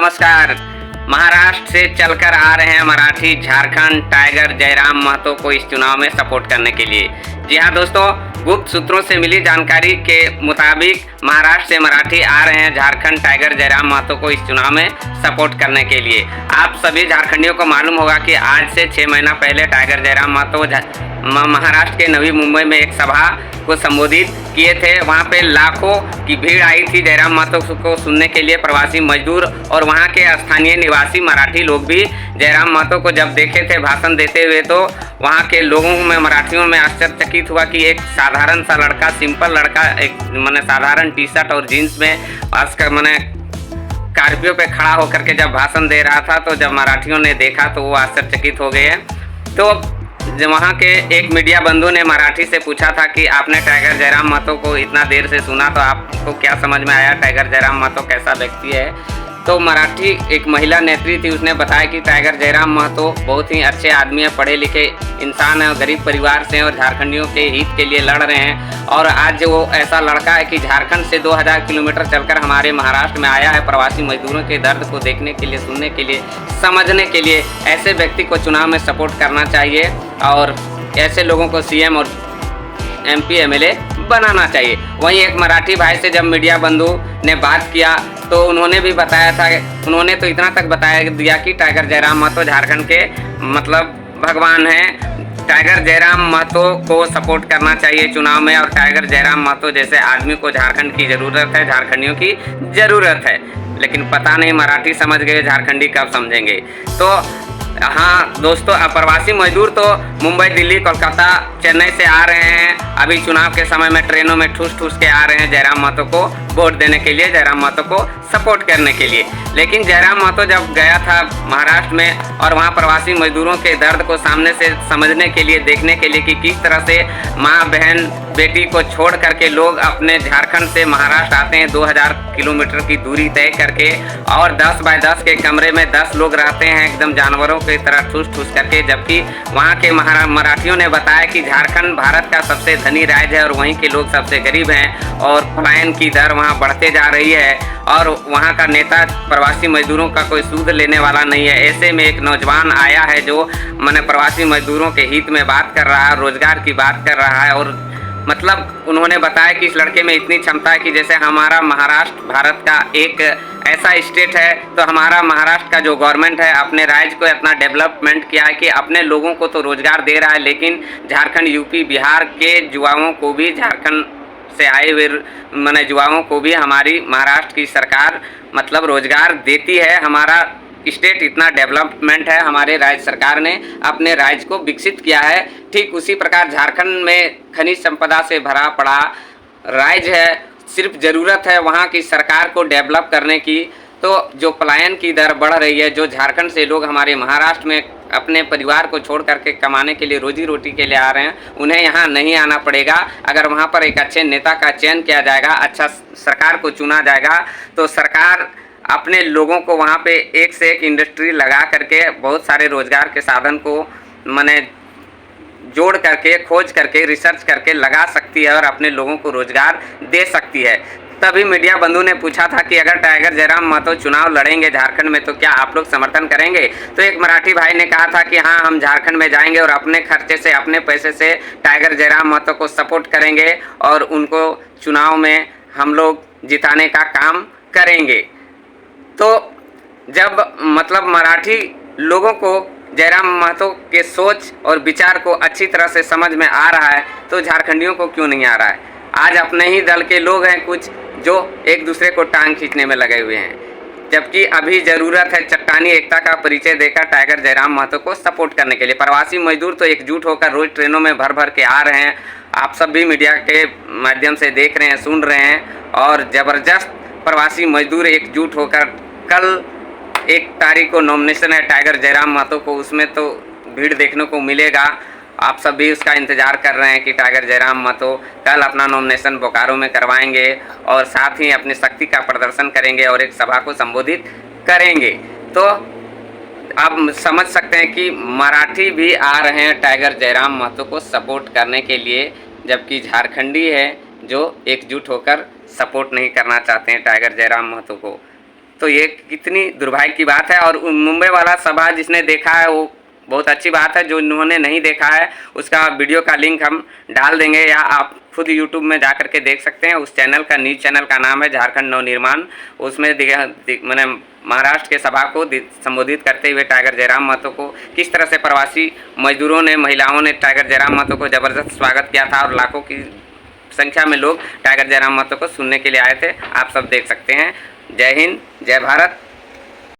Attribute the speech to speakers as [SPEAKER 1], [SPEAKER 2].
[SPEAKER 1] नमस्कार। महाराष्ट्र से चलकर आ रहे हैं मराठी झारखंड टाइगर जयराम महतो को इस चुनाव में सपोर्ट करने के लिए। जी हाँ दोस्तों, गुप्त सूत्रों से मिली जानकारी के मुताबिक महाराष्ट्र से मराठी आ रहे हैं झारखंड टाइगर जयराम महतो को इस चुनाव में सपोर्ट करने के लिए। आप सभी झारखंडियों को मालूम होगा कि आज से 6 महीना पहले टाइगर जयराम महतो महाराष्ट्र के नवी मुंबई में एक सभा को संबोधित किए थे। वहां पे लाखों की भीड़ आई थी जयराम महतो को सुनने के लिए। प्रवासी मजदूर और वहां के स्थानीय निवासी मराठी लोग भी जयराम महतो को जब देखे थे भाषण देते हुए, तो वहां के लोगों में, मराठियों में आश्चर्यचकित हुआ कि एक साधारण सा लड़का, सिंपल लड़का, एक मैंने साधारण टी शर्ट और जीन्स में मैंने कार्पियों पे खड़ा होकर के जब भाषण दे रहा था, तो जब मराठियों ने देखा तो वो आश्चर्यचकित हो गए। तो वहाँ के एक मीडिया बंधु ने मराठी से पूछा था कि आपने टाइगर जयराम महतो को इतना देर से सुना, तो आपको क्या समझ में आया, टाइगर जयराम महतो कैसा व्यक्ति है? तो मराठी एक महिला नेत्री थी, उसने बताया कि टाइगर जयराम महतो बहुत ही अच्छे आदमी है, पढ़े लिखे इंसान है और गरीब परिवार से और झारखंडियों के हित के लिए लड़ रहे हैं। और आज वो ऐसा लड़का है कि झारखंड से 2000 किलोमीटर चलकर हमारे महाराष्ट्र में आया है प्रवासी मजदूरों के दर्द को देखने के लिए, सुनने के लिए, समझने के लिए। ऐसे व्यक्ति को चुनाव में सपोर्ट करना चाहिए और ऐसे लोगों को सीएम और MP MLA बनाना चाहिए। वहीं एक मराठी भाई से जब मीडिया बंधु ने बात किया तो उन्होंने भी बताया था, उन्होंने तो इतना तक बता दिया कि टाइगर जयराम महतो झारखंड के भगवान हैं। टाइगर जयराम महतो को सपोर्ट करना चाहिए चुनाव में, और टाइगर जयराम महतो जैसे आदमी को झारखंड की ज़रूरत है, झारखंडियों की ज़रूरत है। लेकिन पता नहीं मराठी समझ गए, झारखंडी कब समझेंगे। तो हाँ दोस्तों, प्रवासी मजदूर तो मुंबई, दिल्ली, कोलकाता, चेन्नई से आ रहे हैं। अभी चुनाव के समय में ट्रेनों में ठूस ठूस के आ रहे हैं जयराम महतो को वोट देने के लिए, जयराम महतो को सपोर्ट करने के लिए। लेकिन जयराम महतो जब गया था महाराष्ट्र में और वहाँ प्रवासी मजदूरों के दर्द को सामने से समझने के लिए, देखने के लिए कि किस तरह से माँ, बहन, बेटी को छोड़ करके लोग अपने झारखंड से महाराष्ट्र आते हैं 2000 किलोमीटर की दूरी तय करके, और 10 बाय 10 के कमरे में 10 लोग रहते हैं एकदम जानवरों की तरह ठूस ठूस करके। जबकि वहाँ के मराठियों ने बताया कि झारखंड भारत का सबसे धनी राज्य है और वहीं के लोग सबसे गरीब हैं और पलायन की दर वहाँ बढ़ते जा रही है और वहाँ का नेता प्रवासी मजदूरों का कोई सूद लेने वाला नहीं है। ऐसे में एक नौजवान आया है जो प्रवासी मजदूरों के हित में बात कर रहा है, रोजगार की बात कर रहा है। और उन्होंने बताया कि इस लड़के में इतनी क्षमता है कि जैसे हमारा महाराष्ट्र भारत का एक ऐसा स्टेट है, तो हमारा महाराष्ट्र का जो गवर्नमेंट है अपने राज्य को इतना डेवलपमेंट किया है कि अपने लोगों को तो रोज़गार दे रहा है, लेकिन झारखंड, यूपी, बिहार के युवाओं को भी, झारखंड से आए हुए युवाओं को भी हमारी महाराष्ट्र की सरकार रोज़गार देती है। हमारा स्टेट इतना डेवलपमेंट है, हमारे राज्य सरकार ने अपने राज्य को विकसित किया है। ठीक उसी प्रकार झारखंड में खनिज संपदा से भरा पड़ा राज्य है, सिर्फ ज़रूरत है वहाँ की सरकार को डेवलप करने की। तो जो पलायन की दर बढ़ रही है, जो झारखंड से लोग हमारे महाराष्ट्र में अपने परिवार को छोड़ करके कमाने के लिए, रोजी रोटी के लिए आ रहे हैं, उन्हें यहाँ नहीं आना पड़ेगा। अगर वहाँ पर एक अच्छे नेता का चयन किया जाएगा, अच्छा सरकार को चुना जाएगा, तो सरकार अपने लोगों को वहाँ पे एक से एक इंडस्ट्री लगा करके बहुत सारे रोज़गार के साधन को जोड़ करके, खोज करके, रिसर्च करके लगा सकती है और अपने लोगों को रोज़गार दे सकती है। तभी मीडिया बंधु ने पूछा था कि अगर टाइगर जयराम महतो चुनाव लड़ेंगे झारखंड में तो क्या आप लोग समर्थन करेंगे? तो एक मराठी भाई ने कहा था कि हाँ, हम झारखंड में जाएंगे और अपने खर्चे से, अपने पैसे से टाइगर जयराम महतो को सपोर्ट करेंगे और उनको चुनाव में हम लोग जिताने का काम करेंगे। तो जब मराठी लोगों को जयराम महतो के सोच और विचार को अच्छी तरह से समझ में आ रहा है, तो झारखंडियों को क्यों नहीं आ रहा है? आज अपने ही दल के लोग हैं कुछ जो एक दूसरे को टांग खींचने में लगे हुए हैं, जबकि अभी ज़रूरत है चट्टानी एकता का परिचय देकर टाइगर जयराम महतो को सपोर्ट करने के लिए। प्रवासी मजदूर तो एकजुट होकर रोज़ ट्रेनों में भर भर के आ रहे हैं, आप सब भी मीडिया के माध्यम से देख रहे हैं, सुन रहे हैं, और ज़बरदस्त प्रवासी मजदूर एकजुट होकर कल 1 तारीख को नॉमिनेशन है टाइगर जयराम महतो को, उसमें तो भीड़ देखने को मिलेगा। आप सब भी उसका इंतज़ार कर रहे हैं कि टाइगर जयराम महतो कल अपना नॉमिनेशन बोकारो में करवाएंगे और साथ ही अपनी शक्ति का प्रदर्शन करेंगे और एक सभा को संबोधित करेंगे। तो आप समझ सकते हैं कि मराठी भी आ रहे हैं टाइगर जयराम महतो को सपोर्ट करने के लिए, जबकि झारखंडी है जो एकजुट होकर सपोर्ट नहीं करना चाहते हैं टाइगर जयराम महतो को। तो ये कितनी दुर्भाग्य की बात है। और मुंबई वाला सभा जिसने देखा है वो बहुत अच्छी बात है, जो उन्होंने नहीं देखा है उसका वीडियो का लिंक हम डाल देंगे, या आप खुद यूट्यूब में जा कर के देख सकते हैं। उस चैनल का, न्यूज़ चैनल का नाम है झारखंड नवनिर्माण। उसमें मैंने महाराष्ट्र के सभा को संबोधित करते हुए टाइगर जयराम महतो को किस तरह से प्रवासी मजदूरों ने, महिलाओं ने टाइगर जयराम महतो को ज़बरदस्त स्वागत किया था, और लाखों की संख्या में लोग टाइगर जयराम महतो को सुनने के लिए आए थे। आप सब देख सकते हैं। जय हिंद, जय भारत।